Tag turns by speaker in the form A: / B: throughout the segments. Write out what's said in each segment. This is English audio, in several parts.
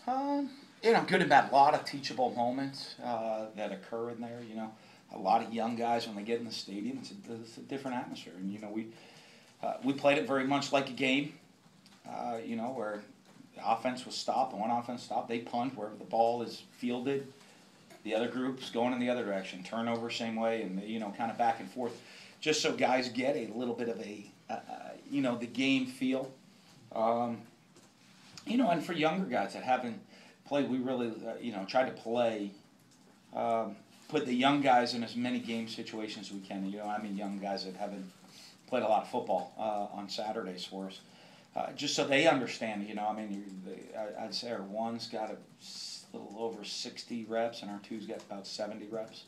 A: Good and bad. A lot of teachable moments that occur in there. A lot of young guys when they get in the stadium. It's a different atmosphere, and we played it very much like a game. Where the offense was stopped, and one offense stopped, they punt wherever the ball is fielded. The other group's going in the other direction. Turnover, same way, and kind of back and forth, just so guys get a little bit of the game feel. And for younger guys that haven't played, we really, tried to play, put the young guys in as many game situations as we can. Young guys that haven't played a lot of football on Saturdays for us. Just so they understand, I'd say our one's got a little over 60 reps, and our two's got about 70 reps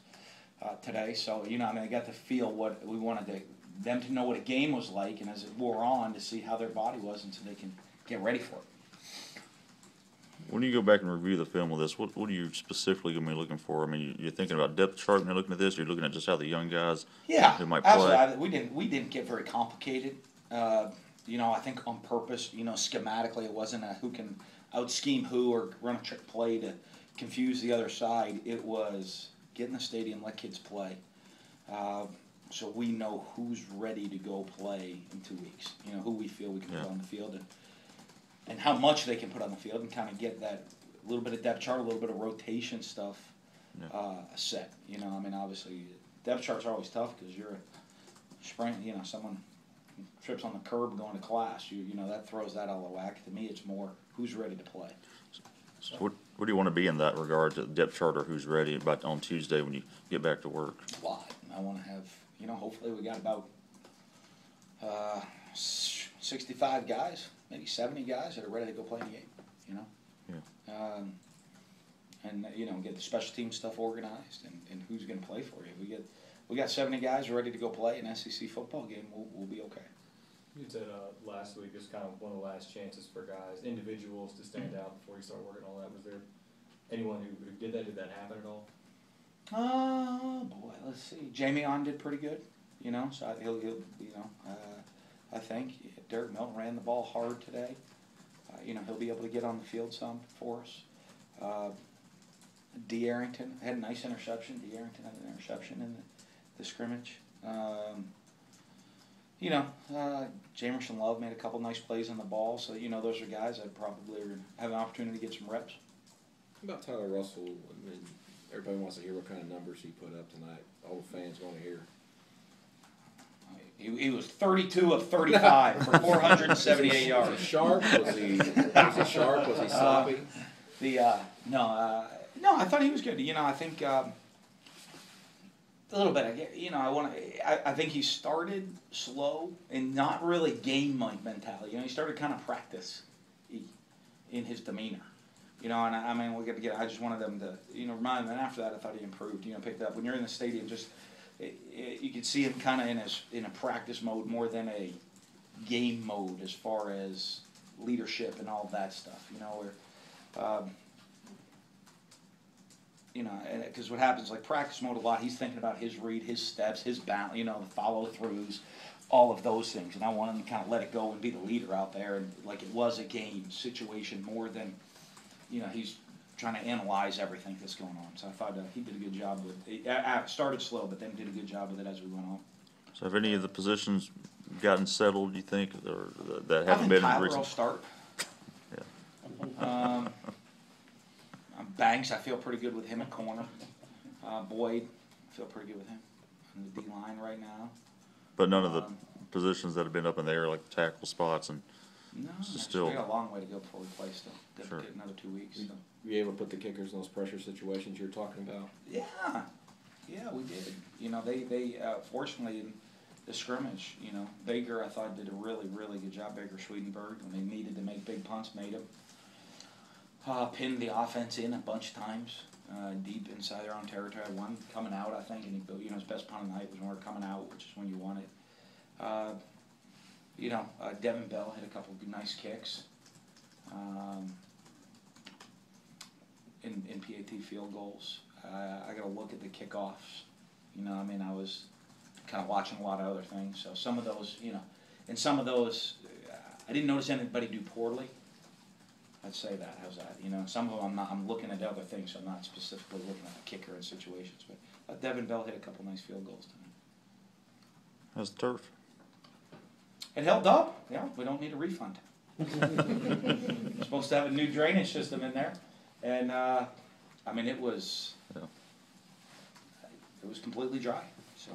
A: today. So, they got to feel what we wanted them to know what a game was like, and as it wore on, to see how their body was, and so they can get ready for it.
B: When you go back and review the film of this, what are you specifically going to be looking for? You're thinking about depth chart when you're looking at this, or you're looking at just how the young guys who might play?
A: Absolutely. We didn't get very complicated. I think on purpose, schematically, it wasn't a who can out-scheme who or run a trick play to confuse the other side. It was get in the stadium, let kids play. So we know who's ready to go play in 2 weeks. Who we feel we can put on the field and how much they can put on the field, and kind of get that little bit of depth chart, a little bit of rotation stuff set. Obviously, depth charts are always tough because you're a sprint, someone trips on the curb going to class. That throws that out of whack. To me, it's more who's ready to play.
B: So what do you want to be in that regard to the depth chart, or who's ready about on Tuesday when you get back to work?
A: A lot. I want to have, hopefully we got about 65 guys, maybe 70 guys that are ready to go play in the game,
B: Yeah.
A: And get the special team stuff organized and who's going to play for you. We got 70 guys ready to go play an SEC football game. We'll be okay.
C: You said last week is kind of one of the last chances for guys, individuals, to stand out before you start working on that. Was there anyone who did that? Did that happen at all?
A: Oh boy, let's see. Jamie On did pretty good, So he'll I think Derek Milton ran the ball hard today. He'll be able to get on the field some for us. D. Arrington had a nice interception. D. Arrington had an interception in the scrimmage. Jamerson Love made a couple nice plays on the ball. So, those are guys that probably have an opportunity to get some reps.
D: How about Tyler Russell? Everybody wants to hear what kind of numbers he put up tonight. All the fans want to hear.
A: He was 32 of 35 for 478 yards.
D: Was he sharp? Was he sharp? Was he sloppy?
A: No, I thought he was good. I think a little bit. I think he started slow and not really game mentality. He started kind of practice in his demeanor. And we'll get to get. I just wanted them to remind him. And after that, I thought he improved. Picked up when you're in the stadium. You could see him kind of in a practice mode more than a game mode as far as leadership and all of that stuff. Because what happens, like practice mode a lot, he's thinking about his read, his steps, his balance, the follow-throughs, all of those things. And I want him to kind of let it go and be the leader out there, and like it was a game situation more than, he's trying to analyze everything that's going on. So I thought he did a good job with it. Started slow, but then did a good job with it as we went on.
B: So have any of the positions gotten settled, do you think, or that haven't
A: I think
B: been
A: Tyler
B: recent?
A: will start.
B: Yeah.
A: Banks, I feel pretty good with him at corner. Boyd, I feel pretty good with him on the D-line right now.
B: But none of the positions that have been up in the air, like the tackle spots, and
A: no,
B: still.
A: We got a long way to go before we play still.
B: Sure.
A: Get another 2 weeks. So.
D: Were you able to put the kickers in those pressure situations you're talking about?
A: Yeah, we did. They fortunately in the scrimmage, Baker I thought did a really, really good job. Baker Swedenberg, when they needed to make big punts, made them. Pinned the offense in a bunch of times, deep inside their own territory. One coming out, I think, and he built, his best punt of the night was when we were coming out, which is when you want it. Devin Bell hit a couple of nice kicks. In PAT field goals. I got to look at the kickoffs. I was kind of watching a lot of other things. So some of those, and some of those, I didn't notice anybody do poorly. Let's say that. How's that? You know, some of them I'm looking at other things, so I'm not specifically looking at the kicker in situations. But Devin Bell hit a couple nice field goals tonight.
B: How's the turf?
A: It held up. Yeah, we don't need a refund. We're supposed to have a new drainage system in there, and I mean it was completely dry. So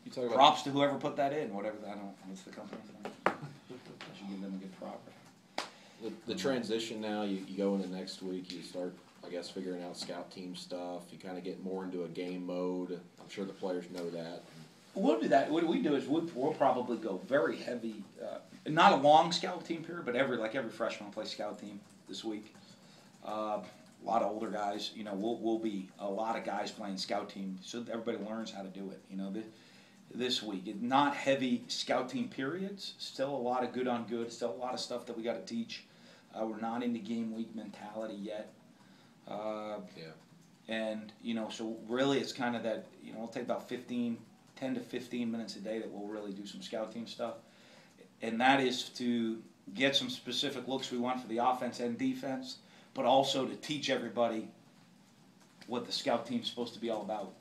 D: You talk about
A: props to whoever put that in, whatever I don't know what's the company's name. I should give them a good prop.
D: the transition now. You go into next week. You start, I guess, figuring out scout team stuff. You kind of get more into a game mode. I'm sure the players know that.
A: We'll do that. What we do is we'll probably go very heavy, not a long scout team period, but every freshman will play scout team this week. A lot of older guys, you know, we'll be a lot of guys playing scout team, so everybody learns how to do it. You know, this week, not heavy scout team periods. Still a lot of good on good. Still a lot of stuff that we got to teach. We're not into game week mentality yet. And you know, so really, it's kind of that. You know, it'll take about 10 to 15 minutes a day that we'll really do some scout team stuff, and that is to get some specific looks we want for the offense and defense, but also to teach everybody what the scout team's supposed to be all about.